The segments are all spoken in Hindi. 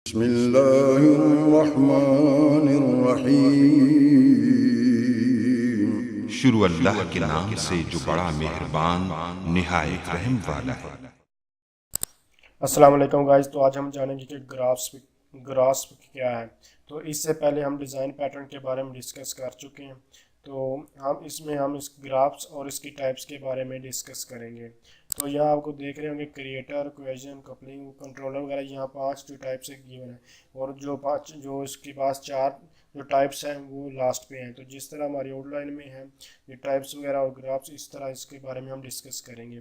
बिस्मिल्लाहिर्रहमानिर्रहीम। शुरू अल्लाह के नाम से जो बड़ा मेहरबान निहायत रहम वाला है। अस्सलाम वालेकुम गाइस। तो आज हम जानेंगे कि ग्रास्प क्या है। तो इससे पहले हम डिज़ाइन पैटर्न के बारे में डिस्कस कर चुके हैं। तो हम इस ग्राफ्स और इसकी टाइप्स के बारे में डिस्कस करेंगे। तो यहाँ आपको देख रहे होंगे क्रिएटर, कोहेजन, कपलिंग, कंट्रोलर वगैरह। यहाँ 5 जो टाइप्स है गिवन है, और जो इसके पास 4 जो टाइप्स हैं वो लास्ट पे हैं। तो जिस तरह हमारी आउटलाइन में है ये टाइप्स वगैरह और ग्राफ्स, इस तरह इसके बारे में हम डिस्कस करेंगे।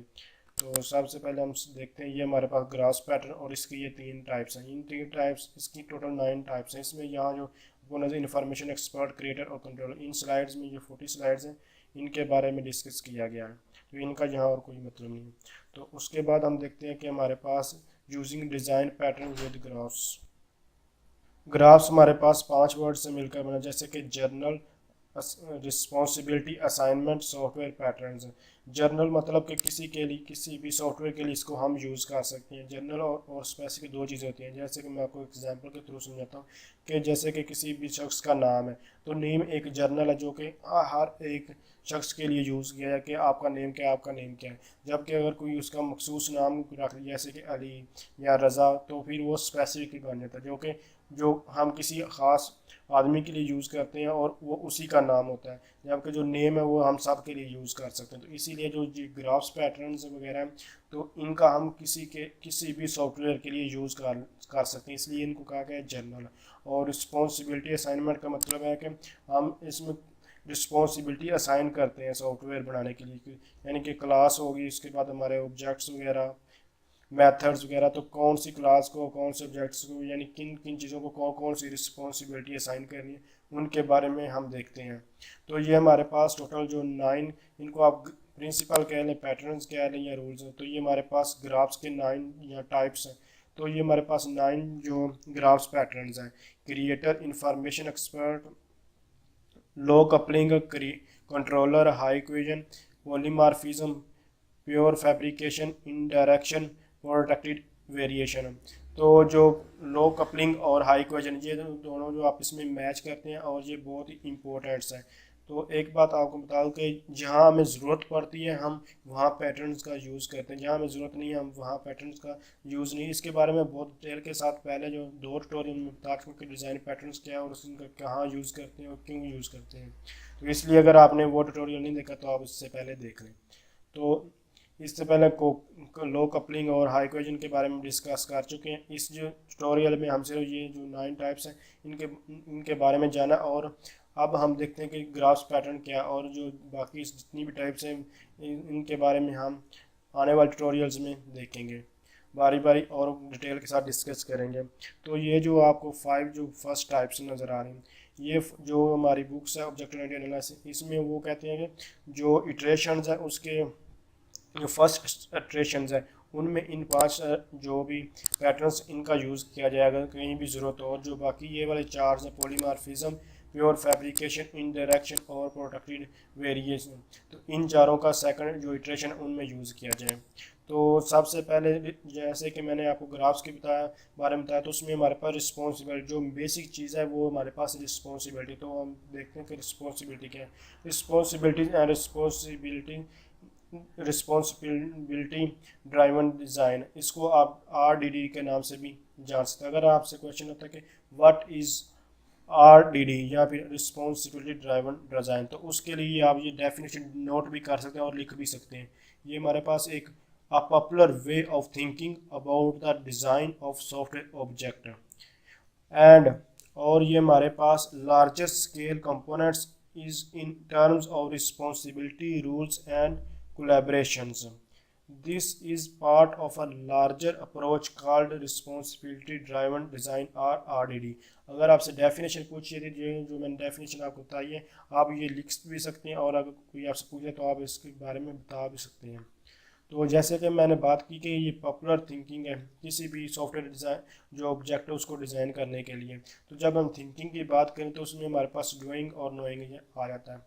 तो सबसे पहले हम देखते हैं, ये हमारे पास ग्रास पैटर्न और इसकी ये 3 टाइप्स हैं। इन 3 टाइप्स, इसकी टोटल 9 टाइप्स हैं। इसमें यहाँ जो वो नजर इन्फॉर्मेशन एक्सपर्ट, क्रिएटर और कंट्रोलर, इन स्लाइड्स में जो 40 स्लाइड्स हैं इनके बारे में डिस्कस किया गया है। तो इनका यहाँ और कोई मतलब नहीं है। तो उसके बाद हम देखते हैं कि हमारे पास using design pattern with graphs. Graphs हमारे पास 5 वर्ड से मिलकर बना, जैसे कि general, responsibility, assignment, software patterns. General मतलब कि किसी के लिए, किसी भी सॉफ्टवेयर के लिए इसको हम यूज़ कर सकते हैं। जर्नल और स्पेसिफिक 2 चीज़ें होती हैं। जैसे कि मैं आपको एग्जांपल के थ्रू समझाता हूँ कि जैसे कि किसी भी शख्स का नाम है, तो नेम एक जर्नल है जो कि हर एक शख्स के लिए यूज़ किया है कि आपका नेम क्या है, आपका नेम क्या है। जबकि अगर कोई उसका मखसूस नाम रख दिया जैसे कि अली या रज़ा, तो फिर वो स्पेसिफिक बन जाता है, जो हम किसी ख़ास आदमी के लिए यूज़ करते हैं और वो उसी का नाम होता है। जबकि जो नेम है वो हम सब के लिए यूज़ कर सकते हैं। तो इसीलिए जो ग्राफ्स पैटर्न्स वगैरह हैं, तो इनका हम किसी भी सॉफ्टवेयर के लिए यूज़ कर सकते हैं, इसलिए इनको कहा गया है जर्नल। और रिस्पॉन्सिबिलिटी असाइनमेंट का मतलब है कि हम इसमें रिस्पॉन्सिबिलिटी असाइन करते हैं सॉफ्टवेयर बनाने के लिए, यानी कि क्लास होगी, उसके बाद हमारे ऑब्जेक्ट्स वगैरह, मेथड्स वगैरह। तो कौन सी क्लास को, कौन से ऑब्जेक्ट्स को, यानी किन किन चीज़ों को कौन कौन सी रिस्पॉन्सिबिलिटी असाइन करनी है, उनके बारे में हम देखते हैं। तो ये हमारे पास टोटल जो 9, इनको आप प्रिंसिपल कह लें, पैटर्न्स कह लें या रूल्स हैं, तो ये हमारे पास ग्राफ्स के 9 या टाइप्स हैं। तो ये हमारे पास 9 जो ग्राफ्स पैटर्न्स हैं। Creator, information expert, low coupling, controller, high equation, polymorphism, pure fabrication, indirection, protected variation. तो जो लो कपलिंग और हाई इक्वेशन, ये दोनों जो आप इसमें मैच करते हैं, और ये बहुत ही इंपॉर्टेंट्स हैं। तो एक बात आपको बता दूं कि जहाँ हमें ज़रूरत पड़ती है हम वहाँ पैटर्न्स का यूज़ करते हैं, जहाँ हमें ज़रूरत नहीं है हम वहाँ पैटर्न्स का यूज़ नहीं। इसके बारे में बहुत डिटेल के साथ पहले जो 2 ट्यूटोरियल में बता चुका कि डिज़ाइन पैटर्न्स क्या है और उसका कहाँ यूज़ करते हैं और क्यों यूज़ करते हैं। तो इसलिए अगर आपने वो ट्यूटोरियल नहीं देखा तो आप उससे पहले देख लें। तो इससे पहले लो कपलिंग और हाई इक्वेशन के बारे में डिस्कस कर चुके हैं। इस जो ट्यूटोरियल में हमसे ये जो 9 टाइप्स हैं इनके इनके बारे में जाना, और अब हम देखते हैं कि ग्राफ्स पैटर्न क्या है, और जो बाकी जितनी भी टाइप्स हैं इनके बारे में हम आने वाले ट्यूटोरियल्स में देखेंगे, बारी बारी और डिटेल के साथ डिस्कस करेंगे। तो ये जो आपको 5 जो फर्स्ट टाइप्स नज़र आ रही हैं, ये जो हमारी बुक्स है ऑब्जेक्ट ओरिएंटेड एनालिसिस, इसमें वो कहते हैं कि जो इटरेशंस हैं उसके जो फर्स्ट इटरेशंस है उनमें इन 5 जो भी पैटर्न्स इनका यूज़ किया जाएगा कहीं भी ज़रूरत हो। और जो बाकी ये वाले 4 हैं, पॉलीमार्फिज्म, प्योर फैब्रिकेशन, इनडायरेक्शन और प्रोटेक्टेड वेरिएशन, तो इन चारों का सेकंड जो इटरेशन उनमें यूज़ किया जाए। तो सबसे पहले जैसे कि मैंने आपको ग्राफ्स के बारे में बताया, तो उसमें हमारे पास रिस्पॉन्सिबिलिटी जो बेसिक चीज़ है वो हमारे पास रिस्पॉन्सिबिलिटी। तो हम देखते हैं कि रिस्पॉन्सिबिलिटी क्या है। रिस्पॉन्सिबिलिटी ड्राइवन डिज़ाइन, इसको आप RDD के नाम से भी जान सकते हैं। अगर आपसे क्वेश्चन होता है कि व्हाट इज़ RDD या फिर रिस्पॉन्सिबिलिटी ड्राइवन डिज़ाइन, तो उसके लिए आप ये डेफिनेशन नोट भी कर सकते हैं और लिख भी सकते हैं। ये हमारे पास एक popular way of thinking about the design of software object and, और ये हमारे पास larger scale components is in terms of responsibility rules and collaborations. This is part of a larger approach called responsibility driven design or RDD. अगर आपसे डेफिनेशन पूछिए थी, जो मैंने डेफिनेशन आपको बताई है, आप ये लिख भी सकते हैं, और अगर कोई आपसे पूछे तो आप इसके बारे में बता भी सकते हैं। तो जैसे कि मैंने बात की कि ये पॉपुलर थिंकिंग है किसी भी सॉफ्टवेयर डिज़ाइन जो ऑब्जेक्ट है उसको डिज़ाइन करने के लिए। तो जब हम थिंकिंग की बात करें तो उसमें हमारे पास डूइंग और नोइंग आ जाता है।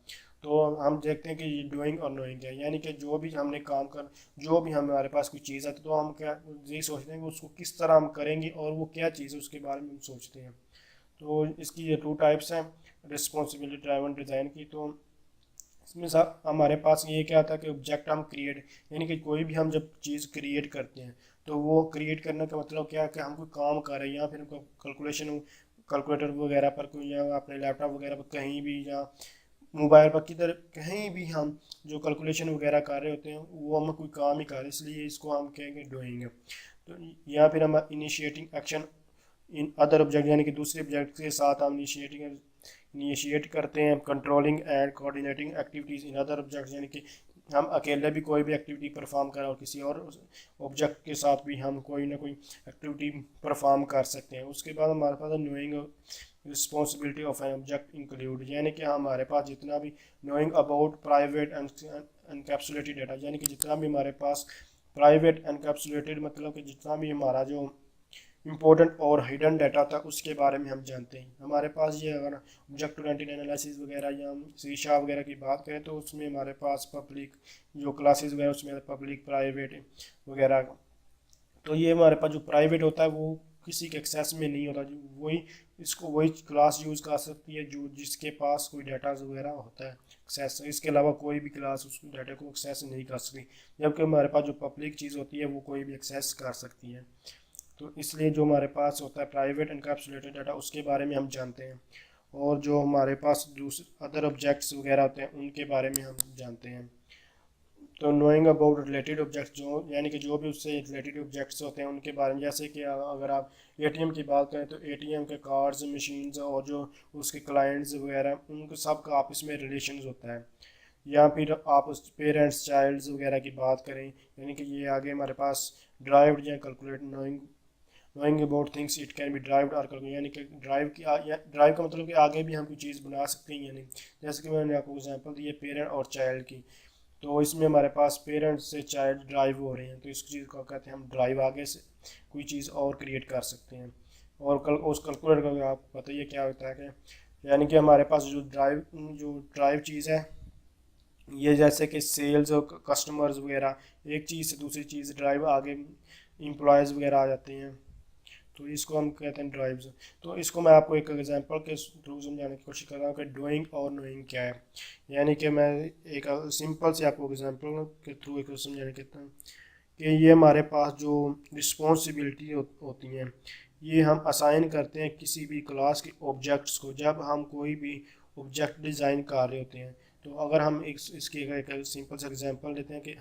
तो हम देखते हैं कि ये डूइंग और नोइंग है, यानी कि जो भी हमने काम कर, जो भी हमारे पास कोई चीज़ आती है तो हम क्या ये सोचते हैं कि उसको किस तरह हम करेंगे और वो क्या चीज़ है उसके बारे में हम सोचते हैं। तो इसकी ये 2 टाइप्स हैं रिस्पॉन्सिबिलिटी ड्राइवन डिज़ाइन की। तो इसमें हमारे पास ये क्या आता है कि ऑब्जेक्ट हम क्रिएट, यानी कि कोई भी हम जब चीज़ क्रिएट करते हैं तो वो क्रिएट करने का मतलब क्या है कि हम कोई काम कर रहे हैं या फिर कैलकुलेशन कैलकुलेटर वगैरह पर कोई, या अपने लैपटॉप वगैरह पर कहीं भी, या मोबाइल पर किधर कहीं भी हम जो कैलकुलेशन वगैरह कर रहे होते हैं वो हम कोई काम ही कर रहे हैं, इसलिए इसको हम कहेंगे डूइंग। तो या फिर हम initiating action in other object, यानी कि दूसरे ऑब्जेक्ट के साथ हम इनिशिएट करते हैं। Controlling and coordinating activities in other object, यानी कि हम अकेले भी कोई भी एक्टिविटी परफॉर्म करें और किसी और ऑब्जेक्ट के साथ भी हम कोई ना कोई एक्टिविटी परफॉर्म कर सकते हैं। उसके बाद हमारे पास knowing responsibility of an object include, यानी कि हमारे पास जितना भी knowing about private encapsulated data, यानी कि जितना भी हमारे पास प्राइवेट एनकैप्सुलेटेड मतलब कि जितना भी हमारा जो इम्पोर्टेंट और हिडन डाटा था उसके बारे में हम जानते हैं। हमारे पास ये अगर ऑब्जेक्ट ओरिएंटेड एनालिसिस वगैरह या हम शीशा वगैरह की बात करें तो उसमें हमारे पास पब्लिक जो क्लासेस वगैरह उसमें पब्लिक प्राइवेट वगैरह, तो ये हमारे पास जो प्राइवेट होता है वो किसी के एक्सेस में नहीं होता, जो वही इसको वही क्लास यूज़ कर सकती है जो जिसके पास कोई डाटा वगैरह होता है एक्सेस, इसके अलावा कोई भी क्लास उस डाटा को एक्सेस नहीं कर सकती, जबकि हमारे पास जो पब्लिक चीज़ होती है वो कोई भी एक्सेस कर सकती है। तो इसलिए जो हमारे पास होता है प्राइवेट एनकैप्सुलेटेड डाटा उसके बारे में हम जानते हैं, और जो हमारे पास दूसरे अदर ऑब्जेक्ट्स वगैरह होते हैं उनके बारे में हम जानते हैं। तो नोइंग अबाउट रिलेटेड ऑब्जेक्ट्स, जो यानी कि जो भी उससे रिलेटेड ऑब्जेक्ट्स होते हैं उनके बारे में, जैसे कि अगर आप एटीएम की बात करें तो एटीएम के कार्ड्स मशीन्स और जो उसके क्लाइंट्स वगैरह उनके सब का आपस में रिलेशन होता है। या फिर आप उस पेरेंट्स चाइल्ड्स वगैरह की बात करें, यानी कि ये आगे हमारे पास ड्राइव्ड या calculate knowing about things it can be derived और कैलकुलेट, यानी कि ड्राइव का मतलब कि आगे भी हम कोई चीज़ बना सकते हैं, यानी जैसे कि मैंने आपको एग्जांपल दी है पेरेंट और चाइल्ड की, तो इसमें हमारे पास पेरेंट से चाइल्ड ड्राइव हो रहे हैं तो इस चीज़ को कहते हैं हम ड्राइव, आगे से कोई चीज़ और क्रिएट कर सकते हैं। और उस कैलकुलेटर का आपको पता ही है क्या होता है कि, यानी कि हमारे पास जो ड्राइव चीज़ है ये जैसे कि सेल्स और कस्टमर्स वगैरह, एक चीज़ से दूसरी चीज़ ड्राइव आगे एम्प्लॉयज़ वगैरह आ जाते हैं, तो इसको हम कहते हैं ड्राइव्स। तो इसको मैं आपको एक एग्जांपल के थ्रू समझाने की कोशिश कर रहा हूँ कि डूइंग और नोइंग क्या है। यानी कि मैं एक सिंपल से आपको एग्जांपल के थ्रू एक समझाने कहता हूँ कि ये हमारे पास जो रिस्पॉन्सिबिलिटी होती हैं ये हम असाइन करते हैं किसी भी क्लास के ऑब्जेक्ट्स को जब हम कोई भी ऑब्जेक्ट डिज़ाइन कर रहे होते हैं। तो अगर हम इसकी एक सिंपल सा एग्जांपल लेते हैं कि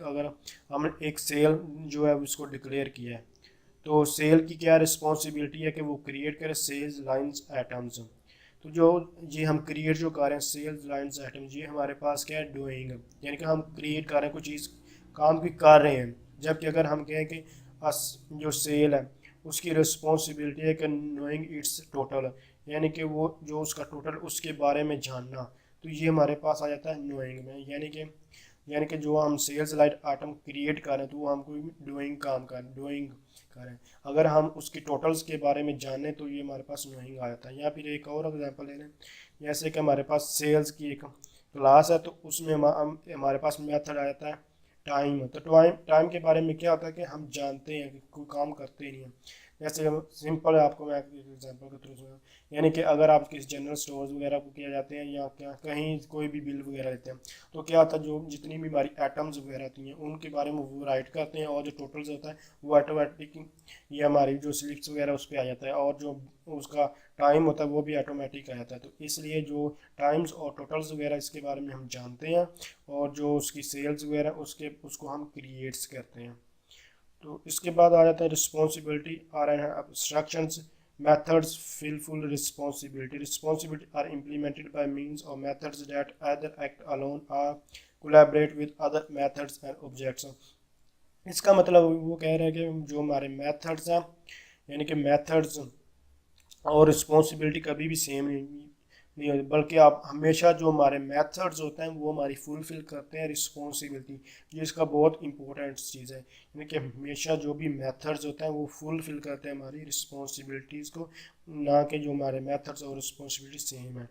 अगर हमने एक सेल जो है उसको डिक्लेयर किया है, तो सेल की क्या रिस्पॉन्सिबिलिटी है कि वो क्रिएट करे सेल्स लाइंस आइटम्स। तो जो ये हम क्रिएट जो कर रहे हैं सेल्स लाइंस आइटम्स, ये हमारे पास क्या है डूइंग, यानी कि हम क्रिएट कर रहे हैं कोई चीज़ काम की कर रहे हैं। जबकि अगर हम कहें कि जो सेल है उसकी रिस्पॉन्सिबिलिटी है कि नोइंग इट्स टोटल, यानी कि वो जो उसका टोटल उसके बारे में जानना, तो ये हमारे पास आ जाता है नोइंग में। यानी कि जो हम सेल्स लाइट आइटम क्रिएट करें तो वो हम कोई डूइंग काम करें, अगर हम उसकी टोटल्स के बारे में जानें तो ये हमारे पास नोइंग आ जाता है। या फिर एक और एग्जांपल ले लें, जैसे कि हमारे पास सेल्स की एक क्लास है तो उसमें हमारे पास मेथड आ जाता है टाइम। तो टाइम के बारे में क्या होता है कि हम जानते हैं कि कोई काम करते ही नहीं है। जैसे सिंपल है, आपको मैं एग्जांपल के थ्रू समझाऊं, यानी कि अगर आप किसी जनरल स्टोर्स वगैरह को किया जाते हैं या क्या कहीं कोई भी बिल वगैरह लेते हैं तो क्या होता है जो जितनी भी हमारी आइटम्स वगैरह होती हैं उनके बारे में वो राइट करते हैं और जो टोटल्स होता है वो ऑटोमेटिक ये हमारी जो स्लिप्स वगैरह उस पर आ जाता है, और जो उसका टाइम होता है वो भी ऑटोमेटिक आ जाता है। तो इसलिए जो टाइम्स और टोटल्स वगैरह इसके बारे में हम जानते हैं, और जो उसकी सेल्स वगैरह उसको हम क्रिएट्स करते हैं। तो इसके बाद आ जाता है responsibility are an abstractions methods fulfill responsibility are implemented by means of methods that either act alone or collaborate with other methods and objects। इसका मतलब वो कह रहे हैं कि जो हमारे मेथड्स हैं, यानी कि मेथड्स और रिस्पॉन्सिबिलिटी कभी भी सेम नहीं होती, बल्कि आप हमेशा जो हमारे मेथड्स होते हैं वो हमारी फुलफिल करते हैं रिस्पॉन्सिबिलिटी। ये इसका बहुत इंपॉर्टेंट चीज़ है, यानी कि हमेशा जो भी मेथड्स होते हैं वो फुलफिल करते हैं हमारी रिस्पॉन्सिबिलिटीज़ को, ना कि जो हमारे मेथड्स और रिस्पॉन्सिबिलिटी सेम है।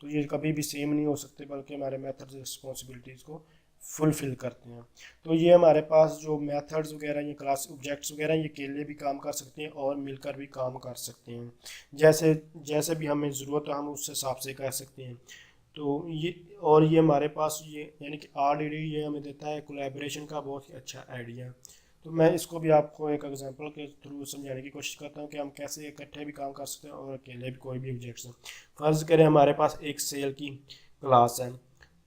तो ये कभी भी सेम नहीं हो सकते, बल्कि हमारे मेथड्स रिस्पॉन्सिबिलिटीज़ को फुलफिल करते हैं। तो ये हमारे पास जो मेथड्स वगैरह, ये क्लास ऑब्जेक्ट्स वगैरह, ये अकेले भी काम कर सकते हैं और मिलकर भी काम कर सकते हैं। जैसे जैसे भी हमें ज़रूरत हो हम उस हिसाब से कर सकते हैं। तो ये, और ये हमारे पास ये यानी कि ऑलरेडी ये हमें देता है कोलैबोरेशन का बहुत ही अच्छा आइडिया। तो मैं इसको भी आपको एक एग्जांपल के थ्रू समझाने की कोशिश करता हूँ कि हम कैसे इकट्ठे भी काम कर सकते हैं और अकेले भी कोई भी ऑब्जेक्ट्स हैं। फ़र्ज़ करें हमारे पास एक सेल की क्लास है।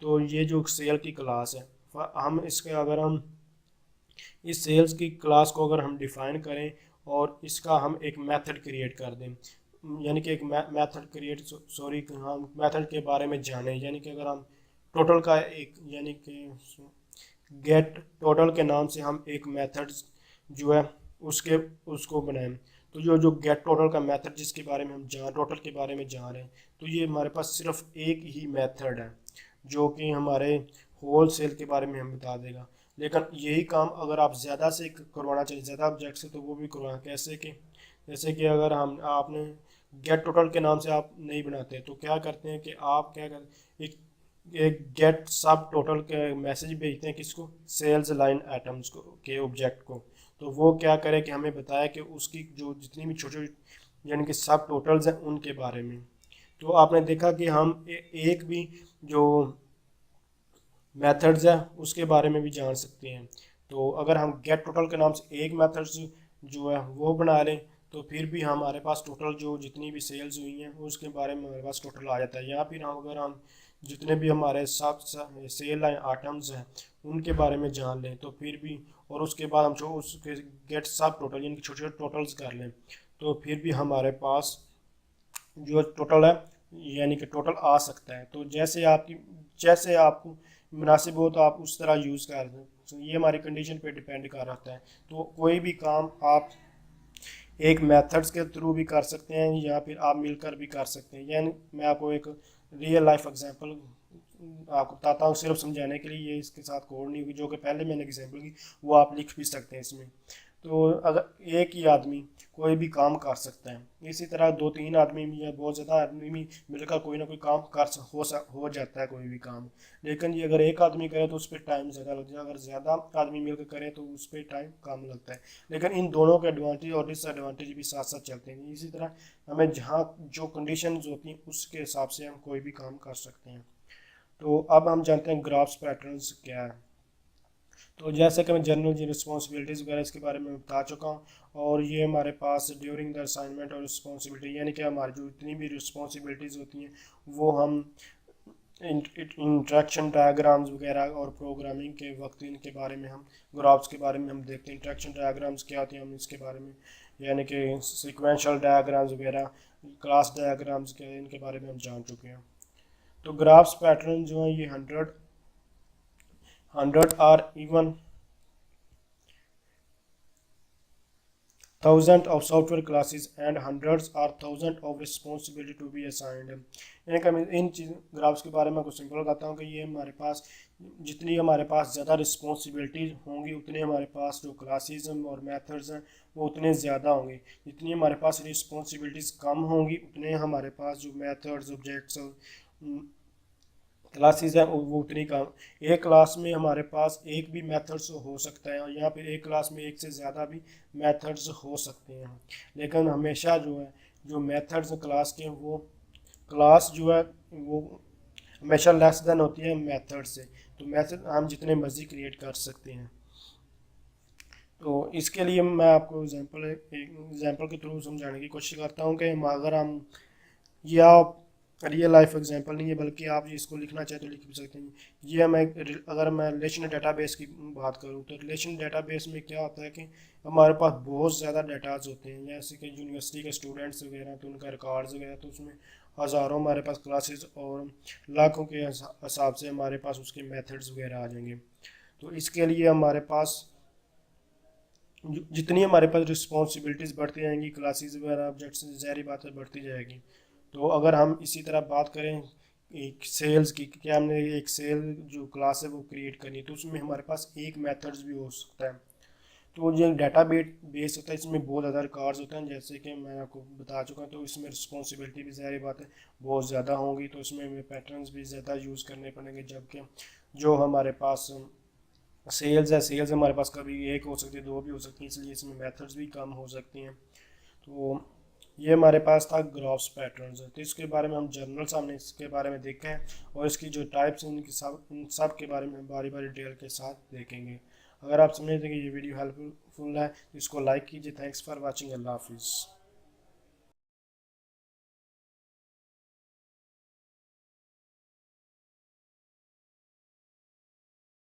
तो ये जो सेल की क्लास है, हम इसके अगर हम इस सेल्स की क्लास को अगर हम डिफ़ाइन करें और इसका हम एक मेथड क्रिएट कर दें, यानी कि एक मेथड क्रिएट सॉरी हम मेथड के बारे में जानें, यानी कि अगर हम टोटल का एक यानी कि गेट टोटल के नाम से हम एक मेथड जो है उसके उसको बनाएं। तो जो जो गेट टोटल का मेथड जिसके बारे में हम टोटल के बारे में जान रहे हैं, तो ये हमारे पास सिर्फ एक ही मेथड है जो कि हमारे होल सेल के बारे में हम बता देगा। लेकिन यही काम अगर आप ज़्यादा से करवाना चाहिए, ज़्यादा ऑब्जेक्ट से, तो वो भी करवाना कैसे कि जैसे कि अगर हम आपने गेट टोटल के नाम से आप नहीं बनाते, तो क्या करते हैं कि आप क्या करते एक एक गेट सब टोटल के मैसेज भेजते हैं किसको, सेल्स लाइन आइटम्स को के ऑब्जेक्ट को। तो वो क्या करे कि हमें बताया कि उसकी जो जितनी भी छोटे छोटे यानी कि सब टोटल्स हैं उनके बारे में। तो आपने देखा कि हम एक भी जो मेथड्स है उसके बारे में भी जान सकते हैं। तो अगर हम गेट टोटल के नाम से एक मेथड्स जो है वो बना लें, तो फिर भी हमारे पास टोटल जो जितनी भी सेल्स हुई हैं उसके बारे में हमारे पास टोटल आ जाता है। या फिर हम अगर हम जितने भी हमारे सब सेल लाइन आइटम्स हैं उनके बारे में जान लें तो फिर भी, और उसके बाद हम जो उसके गेट सब टोटल यानी कि छोटे छोटे टोटल्स कर लें, तो फिर भी हमारे पास जो टोटल है यानी कि टोटल आ सकता है। तो जैसे आपको मुनासिब हो तो आप उस तरह यूज़ कर दें। तो ये हमारी कंडीशन पे डिपेंड कर रहता है। तो कोई भी काम आप एक मेथड्स के थ्रू भी कर सकते हैं या फिर आप मिलकर भी कर सकते हैं। यानी मैं आपको एक रियल लाइफ एग्जांपल आपको बताता हूँ सिर्फ समझाने के लिए, ये इसके साथ कोड नहीं होगी, जो कि पहले मैंने एग्जांपल की वो आप लिख भी सकते हैं इसमें। तो अगर एक ही आदमी कोई भी काम कर सकता है, इसी तरह दो तीन आदमी या बहुत ज़्यादा आदमी भी मिलकर कोई ना कोई काम हो जाता है कोई भी काम। लेकिन ये अगर एक आदमी करे तो उस पर टाइम ज़्यादा लगता है, अगर ज़्यादा आदमी मिलकर करें तो उस पर टाइम कम लगता है। लेकिन इन दोनों के एडवांटेज और डिसएडवांटेज भी साथ साथ चलते हैं। इसी तरह हमें जहाँ जो कंडीशंस होती हैं उसके हिसाब से हम कोई भी काम कर सकते हैं। तो अब हम जानते हैं ग्राफ्स पैटर्न्स क्या है। तो जैसे कि मैं जनरल जी रिस्पॉन्सिबिलिटीज़ वगैरह इसके बारे में बता चुका हूँ, और ये हमारे पास ड्यूरिंग द असाइनमेंट और रिस्पॉन्सिबिलिटी यानी कि हमारी जो इतनी भी रिस्पॉन्सिबिलिटीज़ होती हैं वो हम इंट्रैक्शन डायग्राम्स वगैरह और प्रोग्रामिंग के वक्त इनके बारे में हम ग्राफ्स के बारे में हम देखते हैं। इंट्रैक्शन डायग्राम्स क्या होती हैं हम इसके बारे में, यानी कि सीक्वेंशियल डायग्राम्स वगैरह, क्लास डायग्राम्स के इनके बारे में हम जान चुके हैं। तो ग्राफ्स पैटर्न जो है ये 100 are even 1000 of software classes and hundreds or thousands of responsibility to be assigned। यानी कि मैं इन चीज़ ग्राफ्स के बारे में कुछ सिंपल बताता हूँ कि ये हमारे पास जितनी हमारे पास ज़्यादा रिस्पॉन्सिबिलिटीज होंगी उतने हमारे पास जो क्लासेस और मेथड्स हैं वो उतने ज़्यादा होंगे। जितनी हमारे पास रिस्पॉन्सिबिलिटीज़ कम होंगी उतने हमारे पास जो मेथड्स ऑब्जेक्ट्स क्लासेस हैं वो उतनी कम। एक क्लास में हमारे पास एक भी मेथड्स हो सकता है और यहाँ पे एक क्लास में एक से ज़्यादा भी मेथड्स हो सकते हैं। लेकिन हमेशा जो है जो मेथड्स क्लास के वो क्लास जो है वो हमेशा लेस देन होती है मेथड से। तो मेथड हम जितने मर्जी क्रिएट कर सकते हैं। तो इसके लिए मैं आपको एग्जांपल के थ्रू समझाने की कोशिश करता हूँ कि अगर हम या रियल लाइफ एग्जांपल नहीं है बल्कि आप इसको लिखना चाहें तो लिख भी सकते हैं। ये अगर मैं रिलेशनल डेटाबेस की बात करूं तो रिलेशनल डेटाबेस में क्या होता है कि हमारे पास बहुत ज़्यादा डेटाज होते हैं, जैसे कि यूनिवर्सिटी के स्टूडेंट्स वगैरह तो उनका रिकॉर्ड्स वगैरह, तो उसमें हज़ारों हमारे पास क्लासेस और लाखों के हिसाब से हमारे पास उसके मेथड्स वगैरह आ जाएंगे। तो इसके लिए हमारे पास जितनी हमारे पास रिस्पॉन्सिबिलिटीज़ बढ़ती जाएंगी क्लासेस वगैरह ऑब्जेक्ट्स ज़ाहिर बात है बढ़ती जाएगी। तो अगर हम इसी तरह बात करें एक सेल्स की, क्या हमने एक सेल जो क्लास है वो क्रिएट करनी है, तो उसमें हमारे पास एक मेथड्स भी हो सकता है। तो जो डाटा बेस होता है इसमें बहुत ज़्यादा रिकॉर्ड्स होते हैं, जैसे कि मैं आपको बता चुका हूँ। तो इसमें रिस्पॉन्सिबिलिटी भी ज़ाहिर बात है बहुत ज़्यादा होंगी, तो इसमें हमें पैटर्न्स भी ज़्यादा यूज़ करने पड़ेंगे। जबकि जो हमारे पास सेल्स है, सेल्स हमारे पास कभी एक हो सकती है, दो भी हो सकती है, इसलिए इसमें मेथड्स भी कम हो सकती हैं। तो ये हमारे पास था ग्राफ्स पैटर्न्स। तो इसके बारे में हम जर्नल्स हमने इसके बारे में देखा है, और इसकी जो टाइप्स हैं इन सब के बारे में बारी बारी डिटेल के साथ देखेंगे। अगर आप समझते हैं कि ये वीडियो हेल्पफुल है तो इसको लाइक कीजिए। Thanks for watching. अल्लाह हाफिज़।